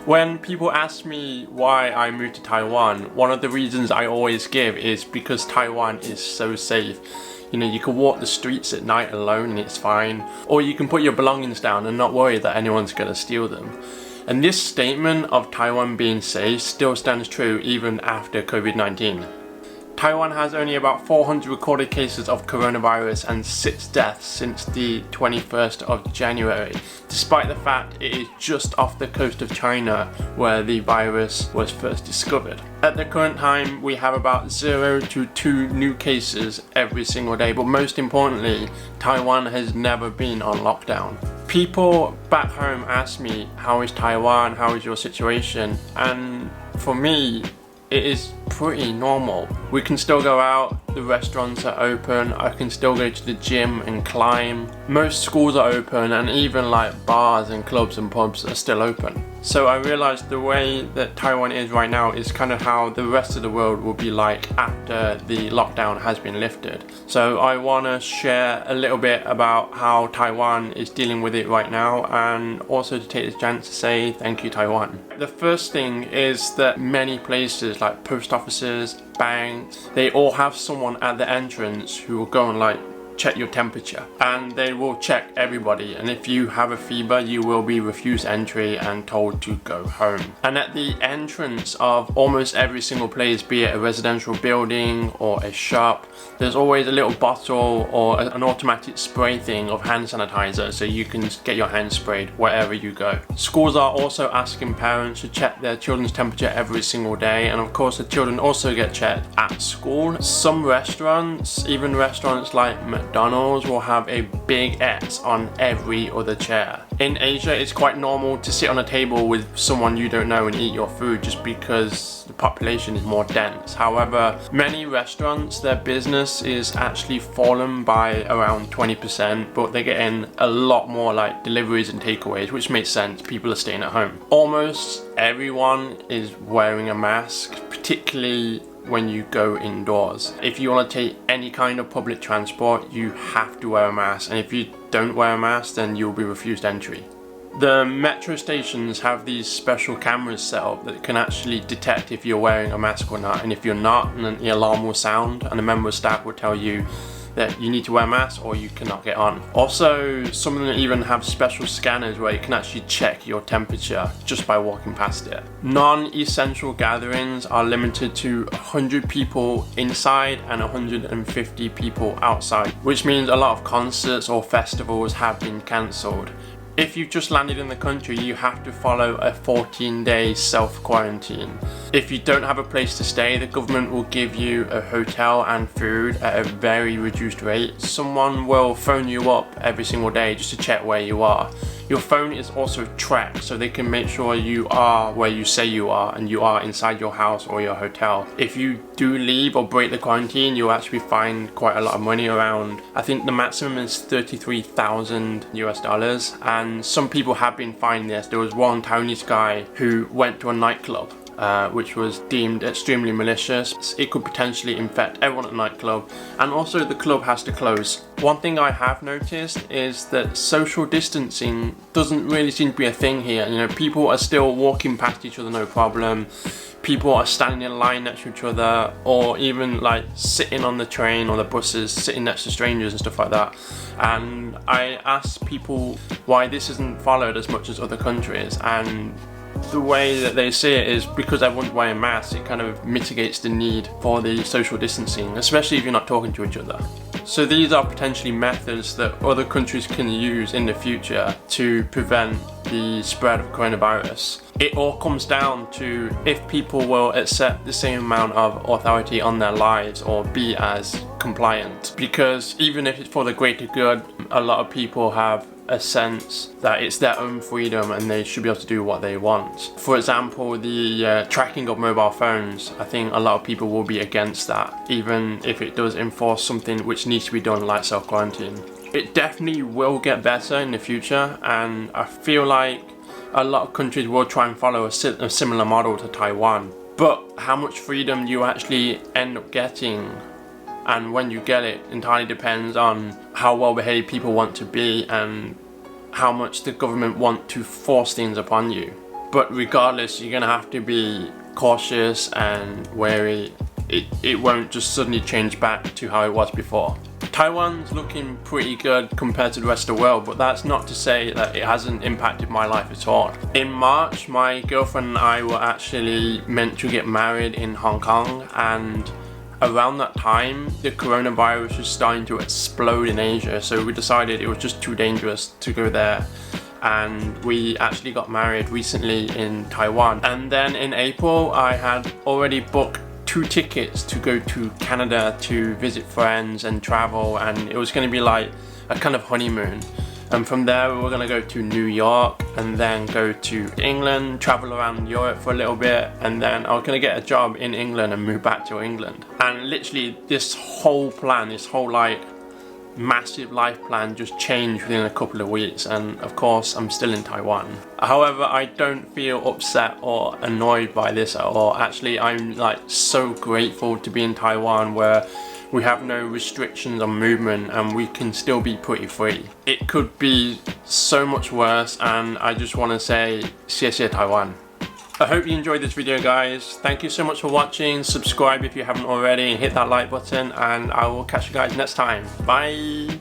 When people ask me why I moved to Taiwan, one of the reasons I always give is because Taiwan is so safe. You know, you can walk the streets at night alone and it's fine, or you can put your belongings down and not worry that anyone's gonna steal them. And this statement of Taiwan being safe still stands true even after COVID-19. Taiwan has only about 400 recorded cases of coronavirus and 6 deaths since the 21st of January, despite the fact it is just off the coast of China where the virus was first discovered. At the current time, we have about 0 to 2 new cases every single day, but most importantly, Taiwan has never been on lockdown. People back home ask me, how is Taiwan, how is your situation? And for me, it is pretty normal. We can still go out, the restaurants are open, I can still go to the gym and climb. Most schools are open, and even like bars and clubs and pubs are still open. So I realized the way that Taiwan is right now is kind of how the rest of the world will be like after the lockdown has been lifted. So I want to share a little bit about how Taiwan is dealing with it right now, and also to take this chance to say thank you, Taiwan. The first thing is that many places like post offices, banks, they all have someone at the entrance who will go and like check your temperature, and they will check everybody, and if you have a fever you will be refused entry and told to go home. And at the entrance of almost every single place, be it a residential building or a shop, there's always a little bottle or an automatic spray thing of hand sanitizer, so you can get your hands sprayed wherever you go. Schools are also asking parents to check their children's temperature every single day, and of course the children also get checked at school. Some restaurants, even restaurants like McDonald's, will have a big X on every other chair. In Asia, it's quite normal to sit on a table with someone you don't know and eat your food just because the population is more dense. However, many restaurants, their business is actually fallen by around 20%, but they're getting a lot more like deliveries and takeaways, which makes sense. People are staying at home. Almost everyone is wearing a mask, particularly when you go indoors. If you want to take any kind of public transport, you have to wear a mask, and if you don't wear a mask, then you'll be refused entry. The metro stations have these special cameras set up that can actually detect if you're wearing a mask or not, and if you're not, then the alarm will sound and a member of staff will tell you that you need to wear a mask or you cannot get on. Also, some of them even have special scanners where you can actually check your temperature just by walking past it. Non-essential gatherings are limited to 100 people inside and 150 people outside, which means a lot of concerts or festivals have been cancelled. If you've just landed in the country, you have to follow a 14-day self-quarantine. If you don't have a place to stay, the government will give you a hotel and food at a very reduced rate. Someone will phone you up every single day just to check where you are. Your phone is also tracked, so they can make sure you are where you say you are and you are inside your house or your hotel. If you do leave or break the quarantine, you'll actually find quite a lot of money, around, I think the maximum is $33,000 US, and some people have been fined this. There was one Taiwanese guy who went to a nightclub which was deemed extremely malicious. It could potentially infect everyone at the nightclub, and also the club has to close. One thing I have noticed is that social distancing doesn't really seem to be a thing here. You know, people are still walking past each other no problem. People are standing in line next to each other, or even like sitting on the train or the buses, sitting next to strangers and stuff like that. And I asked people why this isn't followed as much as other countries, and the way that they see it is because everyone's wearing masks, it kind of mitigates the need for the social distancing, especially if you're not talking to each other. So these are potentially methods that other countries can use in the future to prevent the spread of coronavirus. It all comes down to if people will accept the same amount of authority on their lives or be as compliant. Because even if it's for the greater good, a lot of people have a sense that it's their own freedom and they should be able to do what they want. For example, the tracking of mobile phones, I think a lot of people will be against that, even if it does enforce something which needs to be done like self-quarantine. It definitely will get better in the future, and I feel like a lot of countries will try and follow a similar model to Taiwan. But how much freedom you actually end up getting and when you get it entirely depends on how well behaved people want to be and how much the government want to force things upon you. but regardless, you're gonna have to be cautious and wary. It won't just suddenly change back to how it was before. Taiwan's looking pretty good compared to the rest of the world, but that's not to say that it hasn't impacted my life at all. In March, my girlfriend and I were actually meant to get married in Hong Kong, and around that time, the coronavirus was starting to explode in Asia, so we decided it was just too dangerous to go there. And we actually got married recently in Taiwan. And then in April, I had already booked 2 tickets to go to Canada to visit friends and travel, and it was going to be like a kind of honeymoon. And from there we were going to go to New York and then go to England, travel around Europe for a little bit, and then I was going to get a job in England and move back to England. And literally this whole plan, this whole like massive life plan just changed within a couple of weeks, and of course I'm still in Taiwan. However, I don't feel upset or annoyed by this at all. Actually, I'm like so grateful to be in Taiwan where we have no restrictions on movement and we can still be pretty free. It could be so much worse, and I just want to say 谢谢 Taiwan. I hope you enjoyed this video, guys. Thank you so much for watching. Subscribe if you haven't already, and hit that like button, and I will catch you guys next time. Bye!